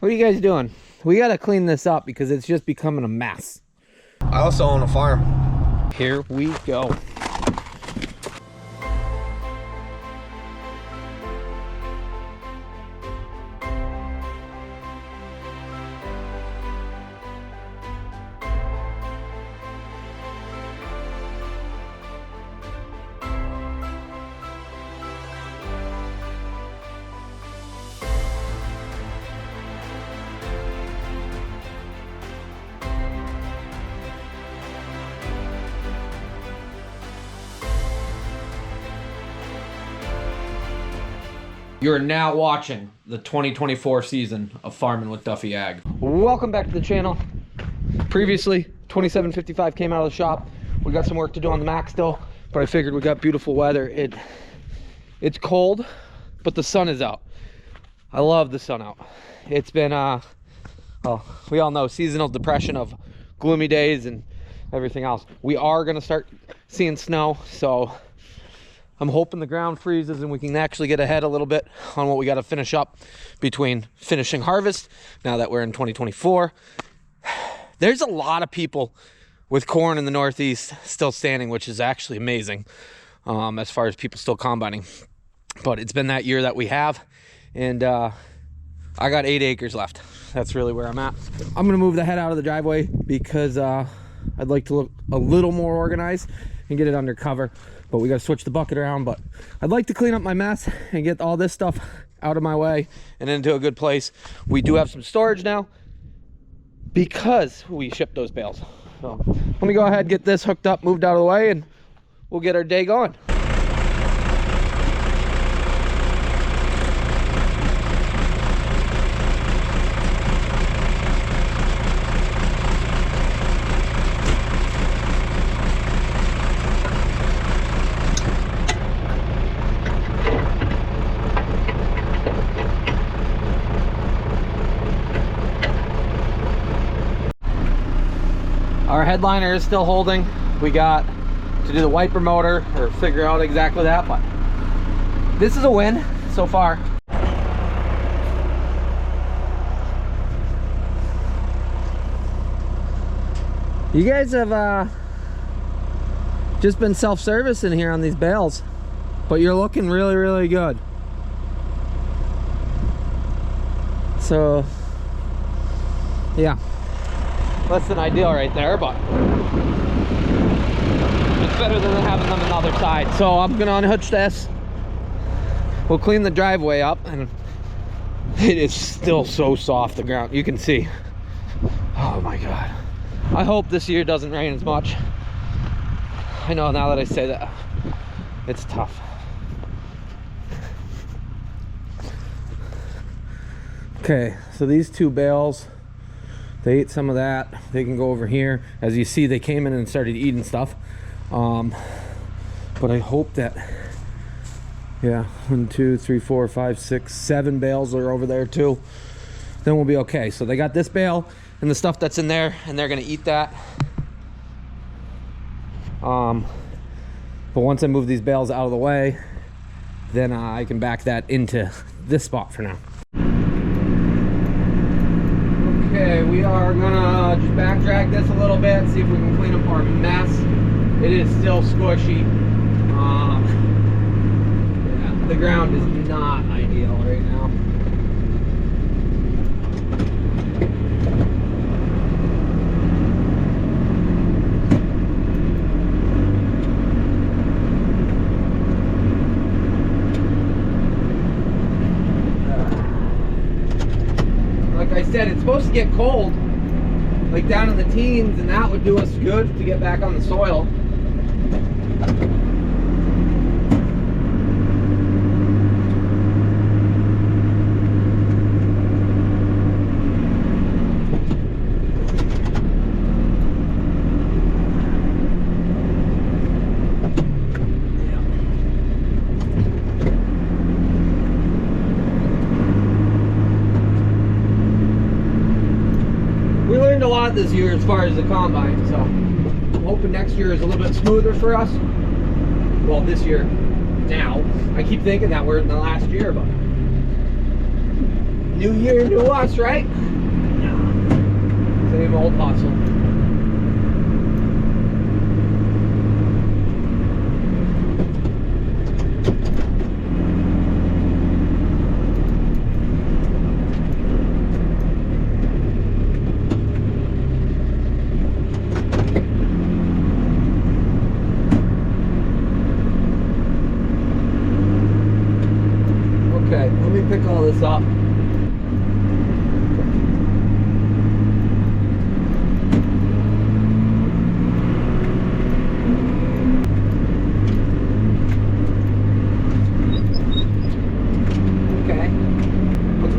What are you guys doing? We gotta clean this up because it's just becoming a mess. I also own a farm. Here we go. You're now watching the 2024 season of Farming with Duffy Ag. Welcome back to the channel. Previously, 2755 came out of the shop. We got some work to do on the Mac still, but I figured we got beautiful weather. It's cold, but the sun is out. I love the sun out. It's been, well, we all know seasonal depression of gloomy days and everything else. We are gonna start seeing snow, so I'm hoping the ground freezes and we can actually get ahead a little bit on what we got to finish up between finishing harvest now that we're in 2024. There's a lot of people with corn in the Northeast still standing, which is actually amazing as far as people still combining. But it's been that year that we have, and I got 8 acres left. That's really where I'm at. I'm gonna move the head out of the driveway because I'd like to look a little more organized and get it under cover. But we got to switch the bucket around. But I'd like to clean up my mess and get all this stuff out of my way and into a good place. We do have some storage now because we shipped those bales. So let me go ahead, get this hooked up, moved out of the way, and we'll get our day going. Our headliner is still holding. We got to do the wiper motor or figure out exactly that, but this is a win so far. You guys have just been self-servicing here on these bales, but you're looking really, really good. So, yeah. Less than ideal right there, but it's better than having them on the other side. So I'm gonna unhitch this. We'll clean the driveway up, and it is still so soft, the ground. You can see. Oh my God. I hope this year doesn't rain as much. I know now that I say that, it's tough. Okay, so these 2 bales, they ate some of that. They can go over here. As you see, they came in and started eating stuff. But I hope that, yeah, 1, 2, 3, 4, 5, 6, 7 bales are over there too. Then we'll be okay. So they got this bale and the stuff that's in there, and they're gonna eat that. But once I move these bales out of the way, then I can back that into this spot for now. Okay, we are gonna just back drag this a little bit, see if we can clean up our mess. It is still squishy. Yeah, the ground is not ideal right now. Like I said, it's supposed to get cold, like down in the teens, and that would do us good to get back on the soil. A lot this year as far as the combine, so I'm hoping next year is a little bit smoother for us. Well, this year now. I keep thinking that we're in the last year, but New year, new us, right? Same old hustle. Okay, let me pick all this up.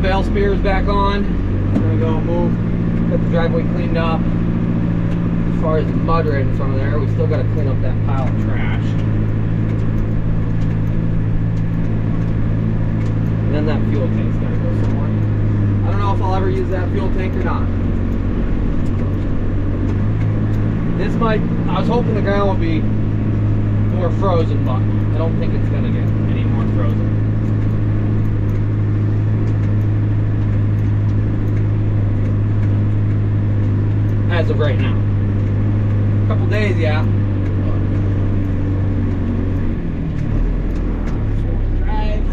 Bale spears back on. I'm gonna go move, get the driveway cleaned up. As far as the mud right in front of there, we still gotta clean up that pile of trash. And then that fuel tank's gotta go somewhere. I don't know if I'll ever use that fuel tank or not. This might, I was hoping the ground would be more frozen, but I don't think it's gonna get any more frozen. As of right now. A couple days, yeah. Drive.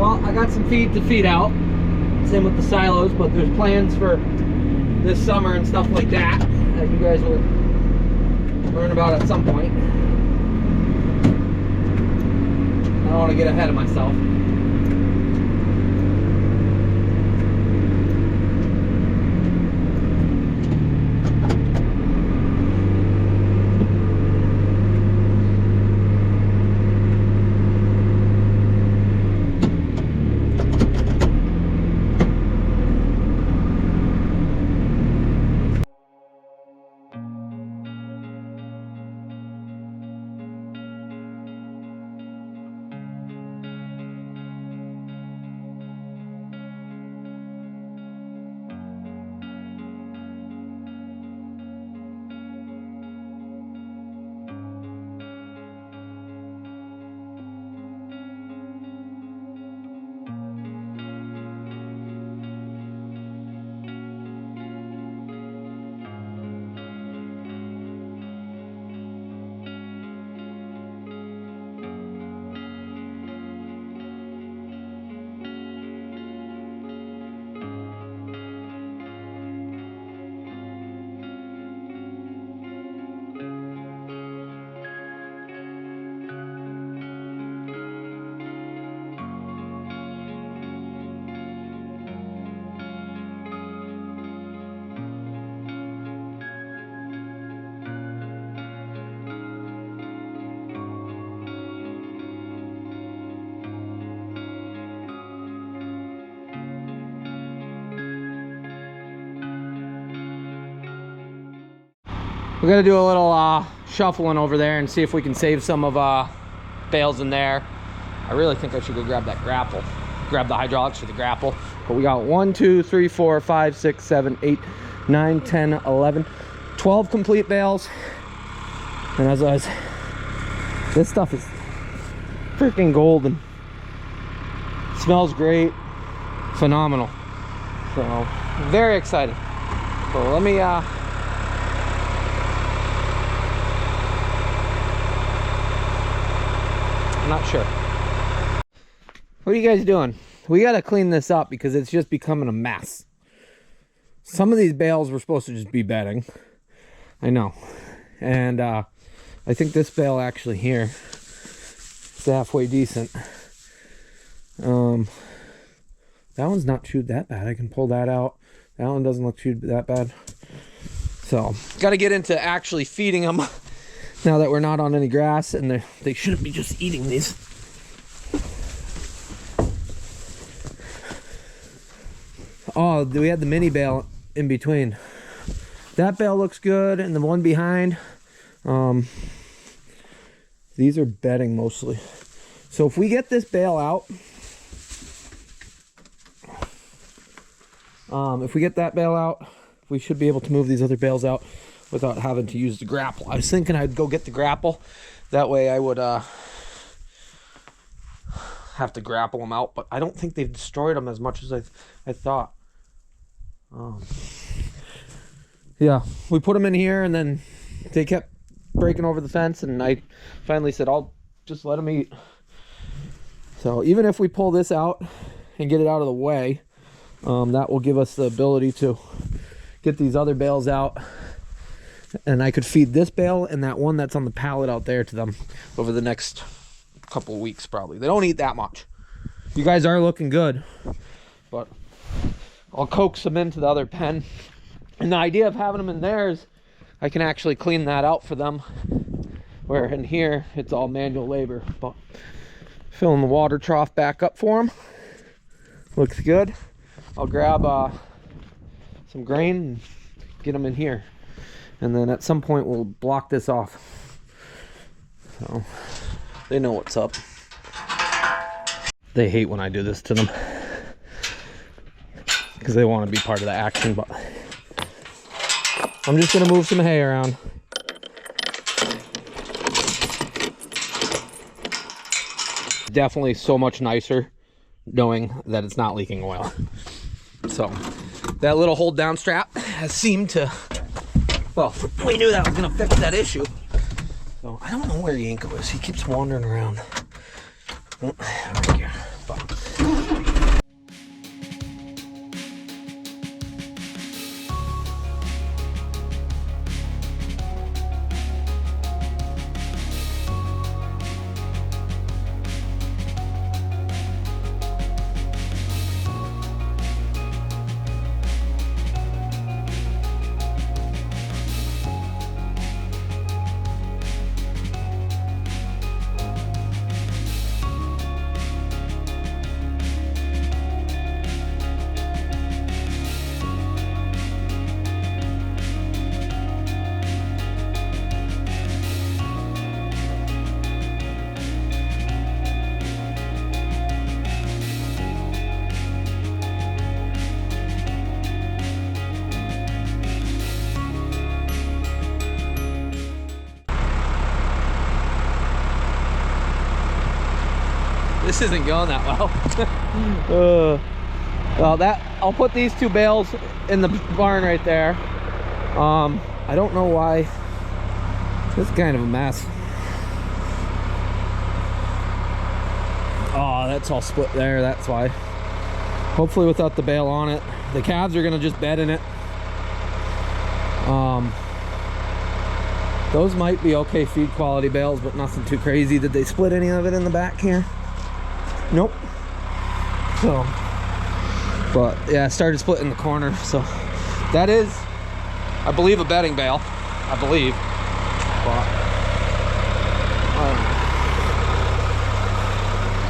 I got some feed to feed out, same with the silos, but there's plans for this summer and stuff like that that you guys will learn about at some point. I don't want to get ahead of myself. We're gonna do a little shuffling over there and see if we can save some of bales in there. I really think I should go grab that grapple, grab the hydraulics for the grapple. But we got 1, 2, 3, 4, 5, 6, 7, 8, 9, 10, 11, 12 complete bales. And as I was, this stuff is freaking golden. Smells great, phenomenal. So very excited. So let me I'm not sure. What are you guys doing? We got to clean this up because it's just becoming a mess. Some of these bales were supposed to just be bedding. I know. And I think this bale actually here is halfway decent. That one's not chewed that bad. I can pull that out. That one doesn't look chewed that bad. So, got to get into actually feeding them. Now that we're not on any grass, and they shouldn't be just eating these. Oh, we had the mini bale in between. That bale looks good, and the one behind, these are bedding mostly. So if we get this bale out, if we get that bale out, we should be able to move these other bales out without having to use the grapple. I was thinking I'd go get the grapple. That way I would have to grapple them out, but I don't think they've destroyed them as much as I thought. Yeah, we put them in here, and then they kept breaking over the fence, and I finally said, I'll just let them eat. So even if we pull this out and get it out of the way, that will give us the ability to get these other bales out, and I could feed this bale and that one that's on the pallet out there to them over the next couple of weeks. Probably they don't eat that much. You guys are looking good, but I'll coax them into the other pen, and the idea of having them in theirs, I can actually clean that out for them, where in here it's all manual labor. But filling the water trough back up for them looks good. I'll grab some grain and get them in here, and then at some point we'll block this off, so they know what's up. They hate when I do this to them because they want to be part of the action, but I'm just gonna move some hay around. Definitely so much nicer knowing that it's not leaking oil. So that little hold down strap has seemed to, well, we knew that was gonna fix that issue. So I don't know where Yanko is. He keeps wandering around. Right here. This isn't going that well. Well, I'll put these two bales in the barn right there. I don't know why. It's kind of a mess. Oh, that's all split there. That's why. Hopefully without the bale on it. The calves are gonna just bed in it. Those might be okay feed quality bales, but nothing too crazy. Did they split any of it in the back here? Nope. So, but yeah, I started splitting the corner. So that is, I believe, a bedding bale. I believe. But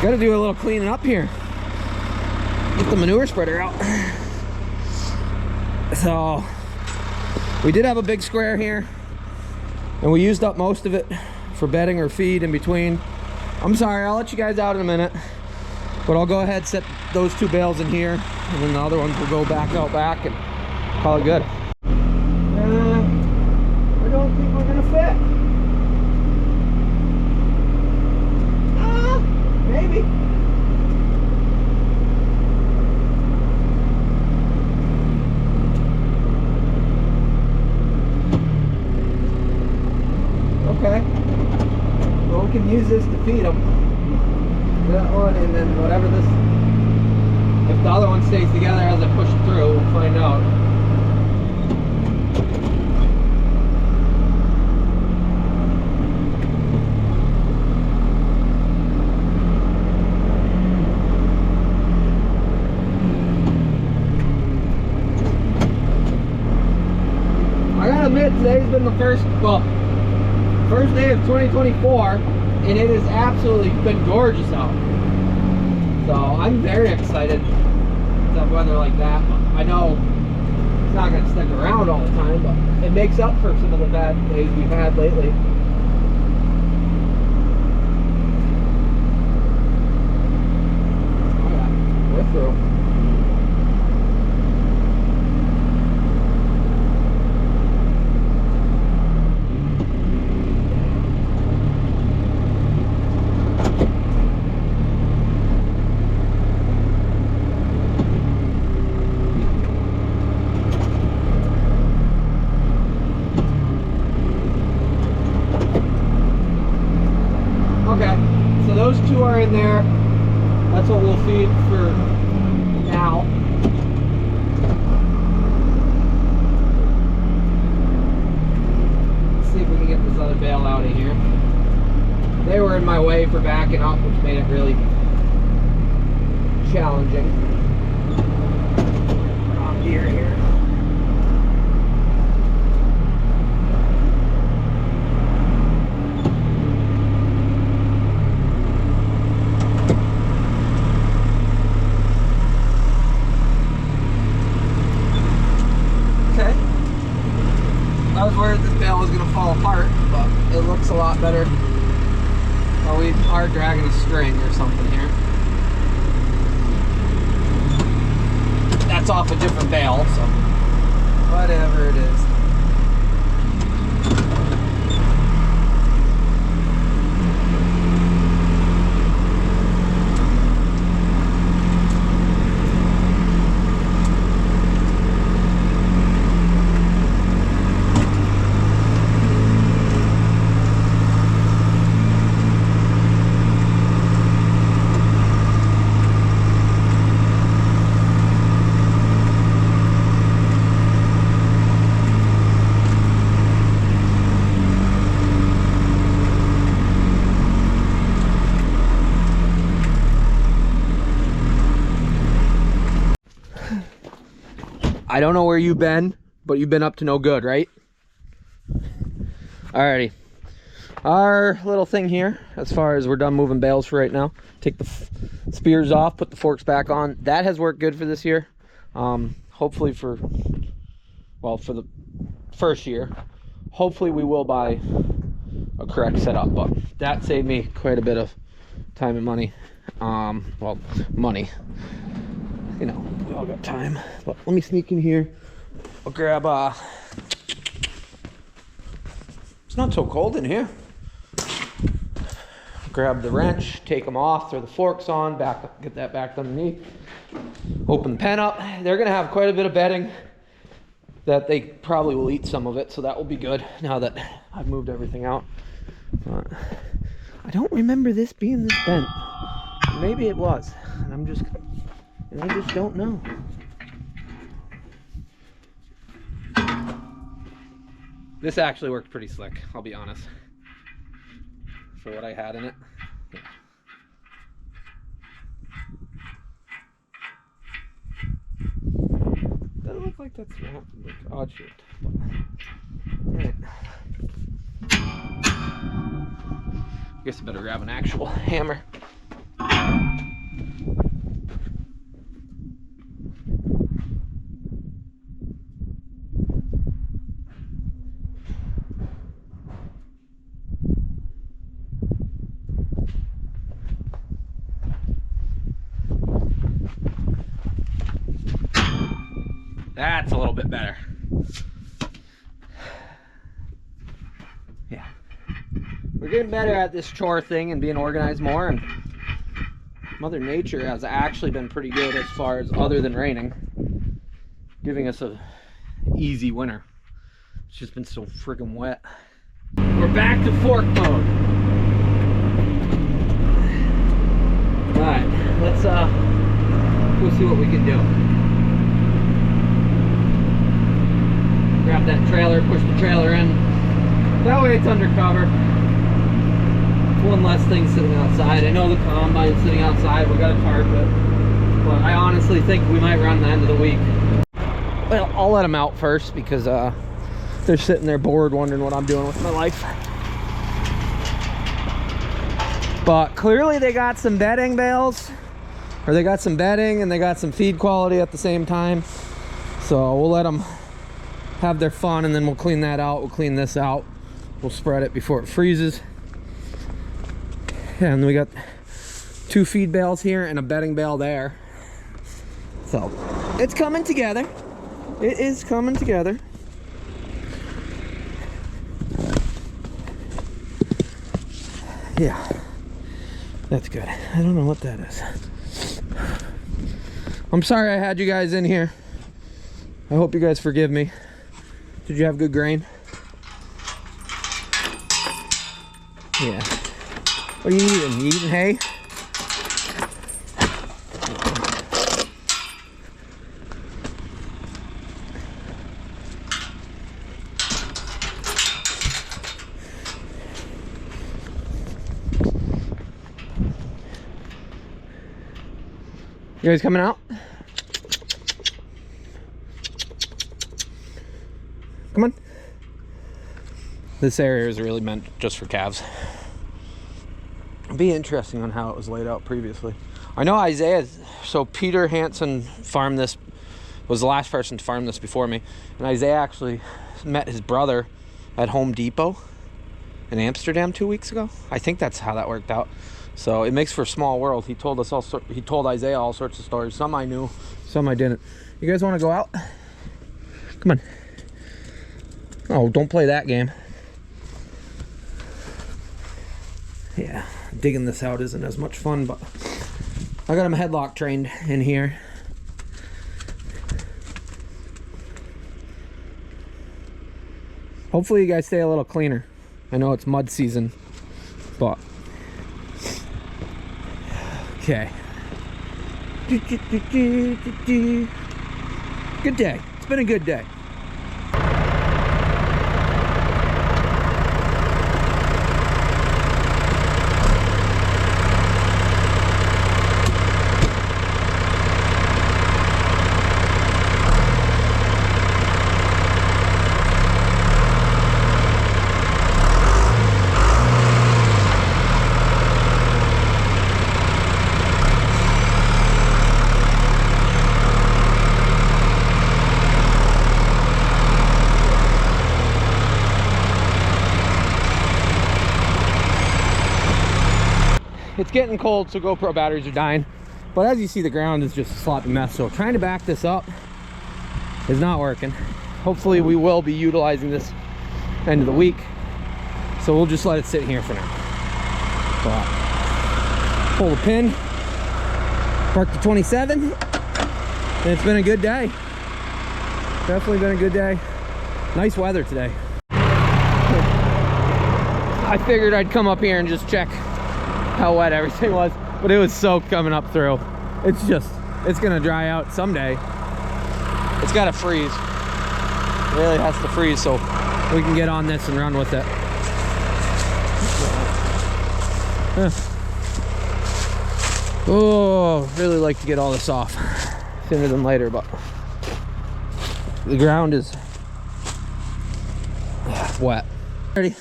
got to do a little cleaning up here. Get the manure spreader out. So we did have a big square here, and we used up most of it for bedding or feed in between. I'm sorry, I'll let you guys out in a minute. But I'll go ahead and set those two bales in here, and then the other ones will go back out back and call it good. I don't think we're gonna fit. Maybe. Okay. Well, we can use this to feed them. That one, and then whatever this, if the other one stays together as I push it through, we'll find out. I gotta admit, today's been the first day of 2024, and it has absolutely been gorgeous out. So I'm very excited to have weather like that. I know it's not going to stick around all the time, but it makes up for some of the bad days we've had lately. Oh yeah, we're through. Okay, so those two are in there. That's what we'll feed for now. Let's see if we can get this other bale out of here. They were in my way for backing up, which made it really challenging. Wrong gear here. I was worried this bale was going to fall apart, but it looks a lot better. Or we are dragging a string or something here. That's off a different bale, so whatever it is. I don't know where you've been, but you've been up to no good, right? Alrighty. Our little thing here, as far as we're done moving bales for right now, take the spears off, put the forks back on. That has worked good for this year. Hopefully for the first year. Hopefully we will buy a correct setup, but that saved me quite a bit of time and money. Well, money. You know, we all got time. But let me sneak in here. I'll grab it's not so cold in here. Grab the wrench, take them off, throw the forks on, back up, get that back underneath. Open the pen up. They're gonna have quite a bit of bedding that they probably will eat some of it, so that will be good now that I've moved everything out. But I don't remember this being this bent. Maybe it was, and I just don't know. This actually worked pretty slick, I'll be honest, for what I had in it. Yeah. Doesn't look like that's like odd shaped. Alright. I guess I better grab an actual hammer. That's a little bit better. Yeah. We're getting better at this chore thing and being organized more, and Mother Nature has actually been pretty good as far as, other than raining, giving us a easy winter. It's just been so friggin' wet. We're back to fork mode. Alright, let's go see what we can do. Grab that trailer, push the trailer in. That way it's undercover. One less thing sitting outside. I know the combine's sitting outside, we got a carpet. But I honestly think we might run the end of the week. Well, I'll let them out first because they're sitting there bored wondering what I'm doing with my life. But clearly they got some bedding bales. Or they got some bedding and they got some feed quality at the same time. So we'll let them have their fun, and then we'll clean that out. We'll clean this out. We'll spread it before it freezes. And we got 2 feed bales here and a bedding bale there. So it's coming together. It is coming together. Yeah, that's good. I don't know what that is. I'm sorry I had you guys in here. I hope you guys forgive me. Did you have good grain? Yeah. What are you eating? You eating hay? You guys coming out? Come on. This area is really meant just for calves. It'd be interesting on how it was laid out previously. I know Isaiah, so Peter Hansen farmed this, was the last person to farm this before me. And Isaiah actually met his brother at Home Depot in Amsterdam 2 weeks ago. I think that's how that worked out. So it makes for a small world. He told us he told Isaiah all sorts of stories. Some I knew, some I didn't. You guys want to go out? Come on. Oh, don't play that game. Yeah, digging this out isn't as much fun, but I got him headlock trained in here. Hopefully you guys stay a little cleaner. I know it's mud season, but okay. Good day. It's been a good day. It's getting cold, so GoPro batteries are dying. But as you see, the ground is just a sloppy mess. So trying to back this up is not working. Hopefully we will be utilizing this end of the week. So we'll just let it sit here for now. But pull the pin, park the 27, and it's been a good day. Definitely been a good day. Nice weather today. I figured I'd come up here and just check how wet everything was, but it was soaked coming up through. It's gonna dry out someday. It's gotta freeze. It really has to freeze so we can get on this and run with it. Oh, really like to get all this off sooner than later, but the ground is wet. Ready?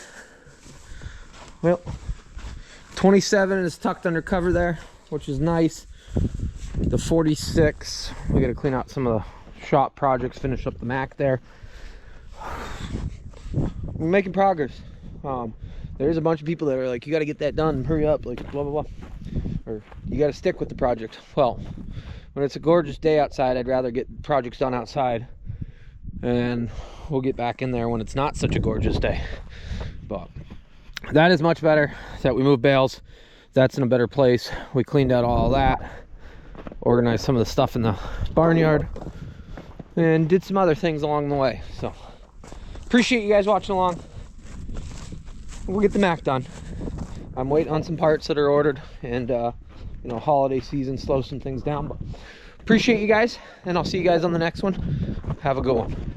Well, 27 is tucked under cover there, which is nice. The 46, we got to clean out some of the shop projects, finish up the Mac there. We're making progress. There's a bunch of people that are like, you got to get that done, hurry up, like blah blah blah, or you got to stick with the project. Well, when it's a gorgeous day outside, I'd rather get projects done outside, and we'll get back in there when it's not such a gorgeous day. But that is much better that we moved bales. That's in a better place. We cleaned out all that, organized some of the stuff in the barnyard, and did some other things along the way. So appreciate you guys watching along. We'll get the Mac done. I'm waiting on some parts that are ordered, and you know, holiday season slows some things down, but appreciate you guys, and I'll see you guys on the next one. Have a good one.